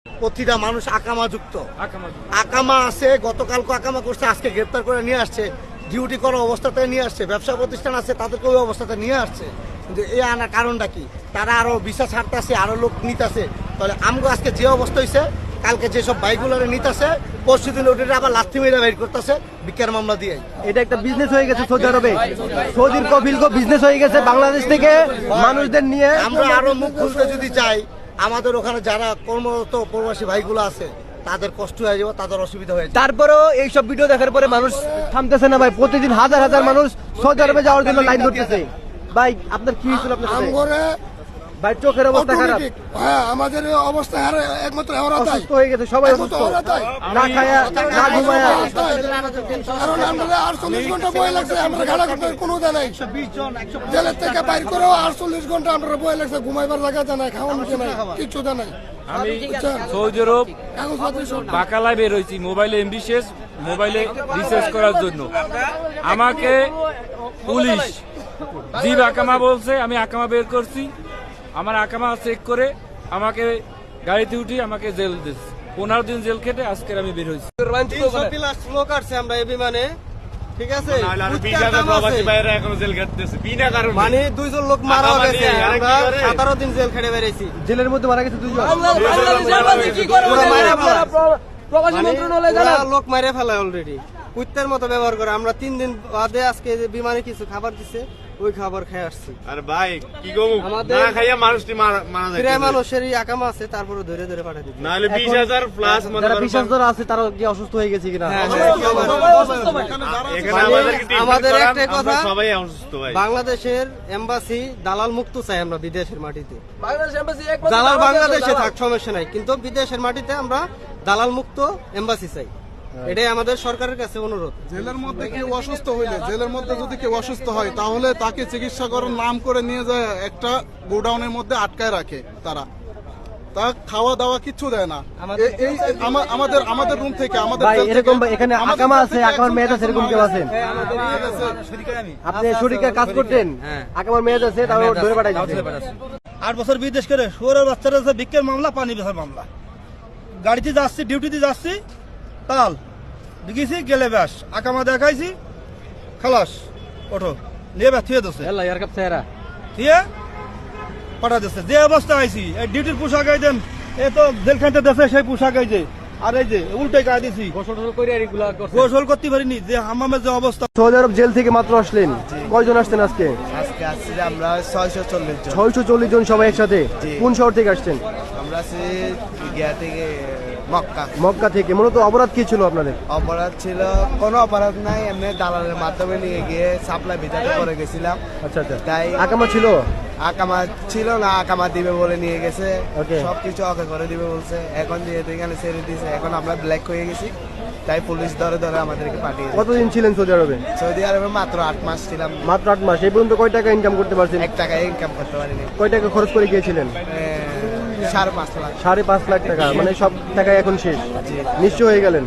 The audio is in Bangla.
প্রতিটা মানুষ আকামা যুক্ত, আকামা আছে, গতকালকে আকামা করছে, আজকে গ্রেপ্তার করে নিয়ে আসছে, ডিউটি করা অবস্থাতে নিয়ে আসছে, ব্যবসা প্রতিষ্ঠান আছে তাদেরকে ওই অবস্থাতে নিয়ে আসছে। কিন্তু এই আনার কারণটা কি? তারা আরো ভিসা ছাড়তেছে, আরো লোক নিতেছে। তাহলে আমগো আজকে যে অবস্থা হয়েছে, কালকে যেসব বাইকগুলোরে নিতেছে, পরশু দিন ওটা আবার লাথি মেরে বের করতেছে ভিক্ষার মামলা দিয়ে। এটা একটা বিজনেস হয়ে গেছে সৌদি আরবে, সৌদির কফিলকো বিজনেস হয়ে গেছে বাংলাদেশ থেকে মানুষদের নিয়ে। আমরা আরো মুখ খুলতে যদি চাই, আমাদের ওখানে যারা কর্মরত প্রবাসী ভাইগুলো আছে তাদের কষ্ট হয়ে যাবে, তাদের অসুবিধা হয়ে যাবে। তারপরেও এইসব ভিডিও দেখার পরে মানুষ থামতেছে না ভাই, প্রতিদিন হাজার হাজার মানুষ সৌদি আরবে যাওয়ার জন্য লাইন করতেছে। ভাই আপনার কি হয়েছিল? আপনার ভাই চোখের অবস্থা খারাপ। হ্যাঁ, আমাদের অবস্থা একমাত্র অসুস্থ হয়ে গেছে, সবাই অসুস্থ, না খায়া না ঘুমায়া। কারণ আমরা 48 ঘন্টা বয়ে লাগছে, আমরা ঘাড়া ঘাটার কোনো দা নাই। জেলের থেকে বাইর করেও 48 ঘন্টা আমরা বয়ে লাগছে, ঘুমাইবার জায়গা জানাই, খাওয়ানো জানাই, কিচ্ছু জানাই। আমি সৌদি আরব বাকালায় বের হয়েছি মোবাইলে এমবি শেষ, মোবাইলে রিসার্চ করার জন্য। আমাকে পুলিশ জিব আকামা বলছে, আমি আকামা বের করছি। আমার আকামা চেক করে আমাকে গাড়িতে উঠি, আমাকে জেল দিচ্ছে। 15 দিন জেল খেটে আজকে আমি বের হয়েছি। লোক আসছে আমরা এই বিমানে, ঠিক আছে, মানে 2 জন লোক মারা গেছে, আমরা 17 দিন জেল খেটে বেরিয়েছি। জেলের মধ্যে মারা গেছে 2 জন। লোক মারে ফেলায় অলরেডি, কুত্তার মতো ব্যবহার করে। আমরা 3 দিন বাদে আজকে বিমানে কিছু খাবার দিছে, ওই খাবার খেয়ে আসছি। আরে ভাই কি গো, না খাইয়া মানুষটি মারা যায়। প্রায় মানুষেরই আকামা আছে, তারপরে ধরে ধরে পাঠিয়ে দিচ্ছে। নাহলে 20,000 প্লাস যারা 20,000 আছে তারা কি অসুস্থ হয়ে গেছে কিনা? আমাদের একটা কথা, সবাই অসুস্থ ভাই। বাংলাদেশের এমবাসি দালাল মুক্ত চাই আমরা বিদেশের মাটিতে। দালাল বাংলাদেশে থাক সমস্যা নাই, কিন্তু বিদেশের মাটিতে আমরা দালাল মুক্ত এমবাসি চাই। এটাই আমাদের সরকারের কাছে অনুরোধ। জেলের মধ্যে কেউ অসুস্থ হইলে, জেলের মধ্যে যদি কেউ অসুস্থ হয়, তাহলে তাকে চিকিৎসা করার নাম করে নিয়ে যায় একটা গোডাউনের মধ্যে আটকায় রাখে তারা। তা খাওয়া দাওয়া কিচ্ছু দেয় না। এই আমাদের রুম থেকে আমাদের এরকম এখানে আকামা আছে, আকামার মেয়াদ আছে, এরকম কেউ আছেন? আপনি শরীরে কাজ করতেন, আকামার মেয়াদ আছে, তাও ধরে পাঠাই দিচ্ছে। 8 বছর বিদেশ করে শুয়োরের বাচ্চারা আছে, ভিক্ষার মামলা, পানি বেচার মামলা। গাড়িতে যাচ্ছি, ডিউটিতে যাচ্ছি, তাল দেখেছি গেলে ব্যাস আকামা দেখাইছি, খালাস ওঠো নিয়ে ব্যাস থুয়ে দিচ্ছে, থুয়ে পাঠা দিচ্ছে। যে অবস্থা আইছি, এই ডিউটির পোশাক আই দেন, এ তো জেলখানতে দেশে সেই পোশাক আই যে, আর এই যে উল্টে গায়ে দিছি, গোসল করতে পারিনি, যে হামামের যে অবস্থা। সৌদি আরব জেল থেকে মাত্র আসলেন, কয়জন আসছেন আজকে? আজকে আসছি আমরা 640 জন। 640 জন সবাই একসাথে। কোন শহর থেকে আসছেন? আমরা আছি গিয়া থেকে মক্কা। মক্কা থেকে। মূলত অপরাধ কি ছিল আপনাদের? অপরাধ ছিল কোনো অপরাধ নাই, এমনি দালালের মাধ্যমে নিয়ে গিয়ে সাপ্লাই ভিজাতে করে গেছিলাম। আচ্ছা আচ্ছা। তাই আকামা ছিল? আকামা ছিল না, আকামা দিবে বলে নিয়ে গেছে, Okay. সবকিছু ওকে করে দিবে বলছে। এখন যেহেতু এখানে ছেড়ে দিয়েছে, এখন আমরা ব্ল্যাক হয়ে গেছি, তাই পুলিশ ধরে ধরে আমাদেরকে পাঠিয়ে দিয়েছে। কতদিন ছিলেন সৌদি আরবে? সৌদি আরবে মাত্র 8 মাস ছিলাম। মাত্র 8 মাস। এই পর্যন্ত কয় টাকা ইনকাম করতে পারছেন? 1 টাকা ইনকাম করতে পারিনি। কয় টাকা খরচ করে গিয়েছিলেন? 5.5 লাখ। 5.5 লাখ টাকা, মানে সব টাকা এখন শেষ, নিঃস্ব হয়ে গেলেন।